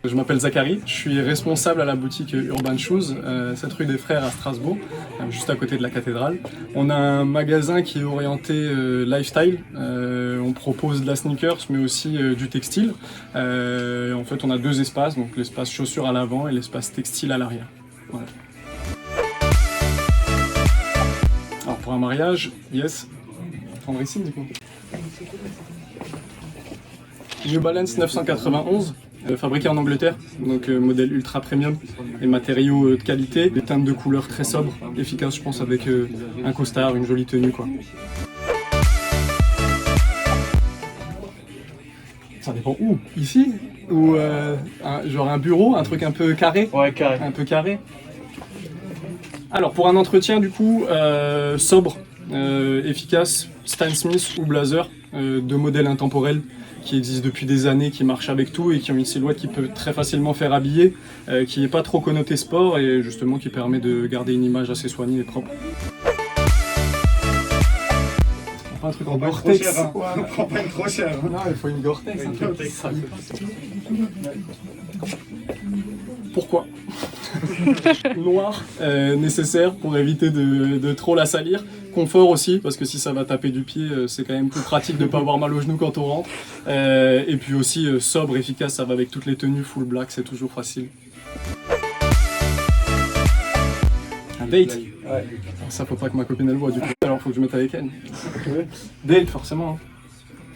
Je m'appelle Zachary, je suis responsable à la boutique Urban Shoes, cette rue des Frères à Strasbourg, juste à côté de la cathédrale. On a un magasin qui est orienté lifestyle, on propose de la sneakers mais aussi du textile. En fait on a deux espaces, donc l'espace chaussures à l'avant et l'espace textile à l'arrière. Voilà. Alors pour un mariage, yes, prendre ici du coup. New Balance 991. Fabriqué en Angleterre, donc modèle ultra premium, et matériaux de qualité, des teintes de couleurs très sobres, efficaces je pense avec un costard, une jolie tenue quoi. Ça dépend où? Ici? Ou genre un bureau, un truc un peu carré? Ouais, carré. Un peu carré. Alors pour un entretien du coup, sobre, efficace, Stan Smith ou Blazer, deux modèles intemporels qui existent depuis des années, qui marchent avec tout et qui ont une silhouette qui peut très facilement faire habiller, qui n'est pas trop connotée sport et justement qui permet de garder une image assez soignée et propre. Pas un truc en Gore-Tex. On prend pas une trop chère. Non, il faut une Gore-Tex. Pourquoi? Noir, nécessaire pour éviter de trop la salir. Confort aussi, parce que si ça va taper du pied, c'est quand même plus pratique de ne pas avoir mal aux genoux quand on rentre. Et puis aussi sobre, efficace, ça va avec toutes les tenues full black, c'est toujours facile. Un date? Ouais. Ça faut pas que ma copine elle voit du coup, alors faut que je mette avec elle. Date forcément.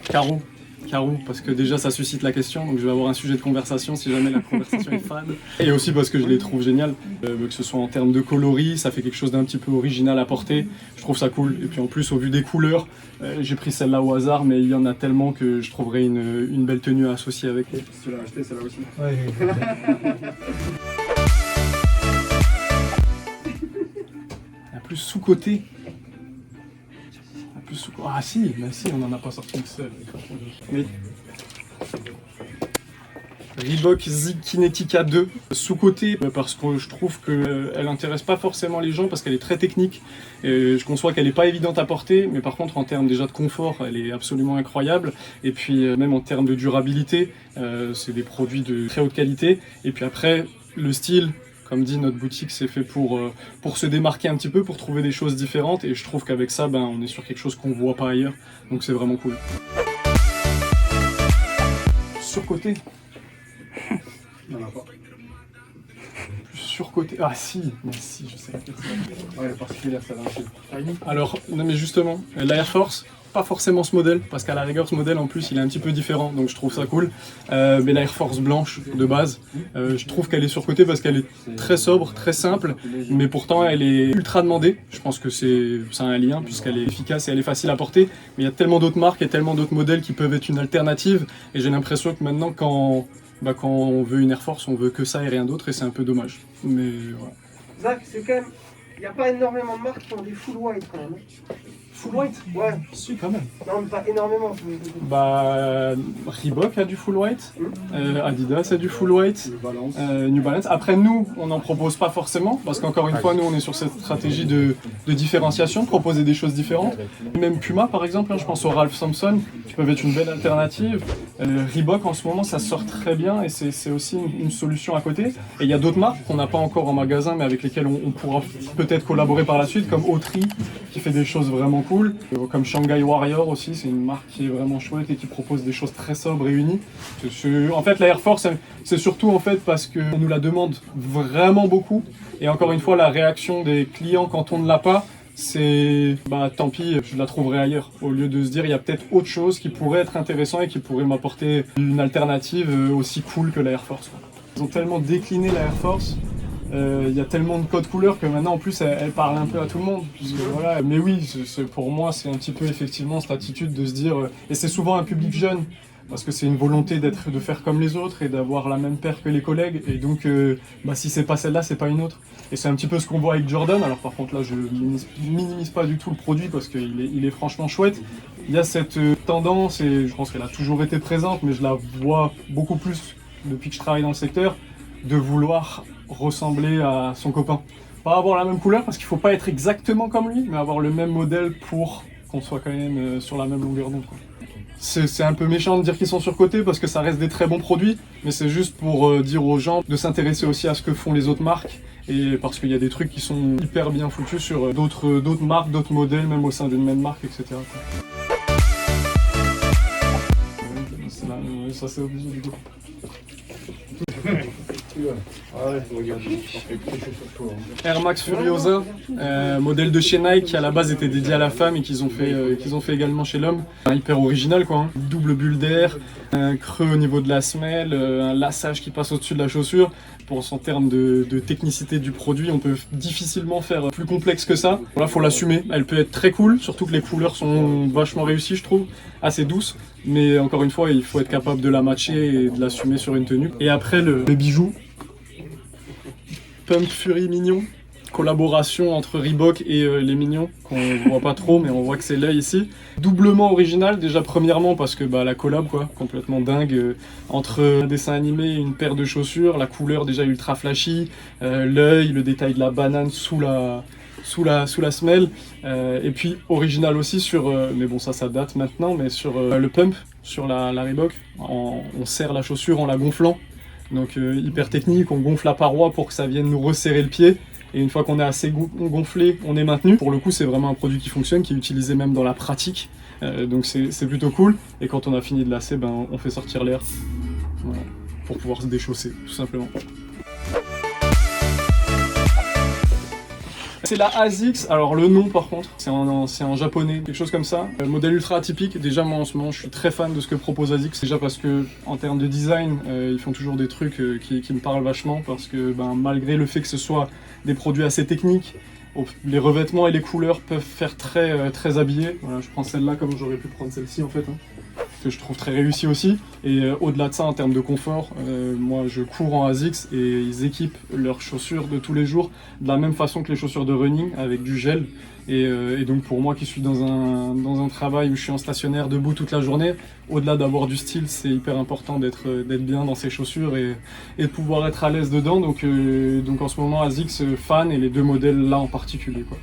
Carreau. Carreau, parce que déjà ça suscite la question, donc je vais avoir un sujet de conversation si jamais la conversation est fade. Et aussi parce que je les trouve géniales, que ce soit en termes de coloris, ça fait quelque chose d'un petit peu original à porter, je trouve ça cool. Et puis en plus au vu des couleurs, j'ai pris celle-là au hasard, mais il y en a tellement que je trouverais une belle tenue à associer avec. Si tu l'as acheté, celle-là aussi. Ouais. La plus sous-cotée. Ah si, mais si, on n'en a pas sorti une seule. Oui. Reebok Zig Kinetica 2, sous-cotée, parce que je trouve qu'elle n'intéresse pas forcément les gens parce qu'elle est très technique. Et je conçois qu'elle n'est pas évidente à porter, mais par contre en termes déjà de confort, elle est absolument incroyable. Et puis même en termes de durabilité, c'est des produits de très haute qualité. Et puis après, le style. Comme dit, notre boutique c'est fait pour se démarquer un petit peu, pour trouver des choses différentes et je trouve qu'avec ça, on est sur quelque chose qu'on voit pas ailleurs, donc c'est vraiment cool. Surcoté. Non, pas. Plus surcoté. Ah si, mais si, je sais. Ouais, la particulière, ça va. Alors, non mais justement, l'Air Force, pas forcément ce modèle, parce qu'à la rigueur ce modèle en plus il est un petit peu différent, donc je trouve ça cool. Mais la Air Force blanche de base, je trouve qu'elle est surcotée parce qu'elle est très sobre, très simple, mais pourtant elle est ultra demandée. Je pense que c'est un lien puisqu'elle est efficace et elle est facile à porter, mais il y a tellement d'autres marques et tellement d'autres modèles qui peuvent être une alternative, et j'ai l'impression que maintenant quand on veut une Air Force, on veut que ça et rien d'autre, et c'est un peu dommage. Mais voilà. Zach, c'est quand même... Il n'y a pas énormément de marques qui ont des full white quand même. Full white? Ouais. Si, quand même. Non, mais pas énormément. Reebok a du full white, Adidas a du full white, New Balance. Après, nous, on n'en propose pas forcément, parce qu'encore une fois, nous, on est sur cette stratégie de différenciation, de proposer des choses différentes. Même Puma, par exemple, je pense au Ralph Samson, qui peuvent être une belle alternative. Reebok, en ce moment, ça sort très bien, et c'est aussi une solution à côté. Et il y a d'autres marques qu'on n'a pas encore en magasin, mais avec lesquelles on pourra peut-être collaborer par la suite, comme Autry, qui fait des choses vraiment cool, comme Shanghai Warrior aussi, c'est une marque qui est vraiment chouette et qui propose des choses très sobres et unies. En fait, la Air Force, c'est surtout en fait parce qu'on nous la demande vraiment beaucoup, et encore une fois, la réaction des clients quand on ne l'a pas, c'est tant pis, je la trouverai ailleurs, au lieu de se dire il y a peut-être autre chose qui pourrait être intéressant et qui pourrait m'apporter une alternative aussi cool que la Air Force. Ils ont tellement décliné la Air Force. Il y a tellement de codes couleurs que maintenant en plus elle parle un peu à tout le monde. Puisque, voilà. Mais oui, pour moi c'est un petit peu effectivement cette attitude de se dire, et c'est souvent un public jeune, parce que c'est une volonté de faire comme les autres et d'avoir la même paire que les collègues, et donc si c'est pas celle-là, c'est pas une autre. Et c'est un petit peu ce qu'on voit avec Jordan. Alors par contre là je minimise pas du tout le produit parce qu'il est franchement chouette, Il y a cette tendance, et je pense qu'elle a toujours été présente, mais je la vois beaucoup plus depuis que je travaille dans le secteur, de vouloir ressembler à son copain. Pas avoir la même couleur, parce qu'il ne faut pas être exactement comme lui, mais avoir le même modèle pour qu'on soit quand même sur la même longueur d'onde. C'est un peu méchant de dire qu'ils sont surcotés parce que ça reste des très bons produits, mais c'est juste pour dire aux gens de s'intéresser aussi à ce que font les autres marques, et parce qu'il y a des trucs qui sont hyper bien foutus sur d'autres marques, d'autres modèles, même au sein d'une même marque, etc. Ça c'est obligé du coup. Air Max Furiosa, modèle de chez Nike qui à la base était dédié à la femme et qu'ils ont fait également chez l'homme. Hyper original quoi, hein. Double bulle d'air, un creux au niveau de la semelle, un laçage qui passe au-dessus de la chaussure. En termes de technicité du produit, on peut difficilement faire plus complexe que ça. Voilà, faut l'assumer. Elle peut être très cool, surtout que les couleurs sont vachement réussies, je trouve, assez douces. Mais encore une fois, il faut être capable de la matcher et de l'assumer sur une tenue. Et après, le bijou, Pump Fury Mignon, collaboration entre Reebok et les Mignons, qu'on voit pas trop, mais on voit que c'est l'œil ici. Doublement original, déjà premièrement parce que la collab, quoi, complètement dingue, entre un dessin animé et une paire de chaussures, la couleur déjà ultra flashy, l'œil, le détail de la banane sous la semelle, et puis original aussi sur, mais bon ça date maintenant, mais sur le pump, sur la Reebok, on serre la chaussure en la gonflant, donc hyper technique, on gonfle la paroi pour que ça vienne nous resserrer le pied, et une fois qu'on est assez gonflé, on est maintenu. Pour le coup c'est vraiment un produit qui fonctionne, qui est utilisé même dans la pratique, donc c'est plutôt cool, et quand on a fini de lasser, on fait sortir l'air, voilà, pour pouvoir se déchausser, tout simplement. C'est la ASICS, alors le nom par contre, c'est en japonais, quelque chose comme ça. Modèle ultra atypique, déjà moi en ce moment je suis très fan de ce que propose ASICS, déjà parce que en termes de design, ils font toujours des trucs qui me parlent vachement, parce que malgré le fait que ce soit des produits assez techniques, les revêtements et les couleurs peuvent faire très habillé. Voilà, je prends celle-là comme j'aurais pu prendre celle-ci en fait, hein, que je trouve très réussie aussi. Et au-delà de ça, en termes de confort, moi je cours en ASICS et ils équipent leurs chaussures de tous les jours de la même façon que les chaussures de running, avec du gel. Et donc pour moi qui suis dans un travail où je suis en stationnaire debout toute la journée, au-delà d'avoir du style, c'est hyper important d'être bien dans ces chaussures et de pouvoir être à l'aise dedans. Donc en ce moment ASICS fan, et les deux modèles là en particulier, quoi.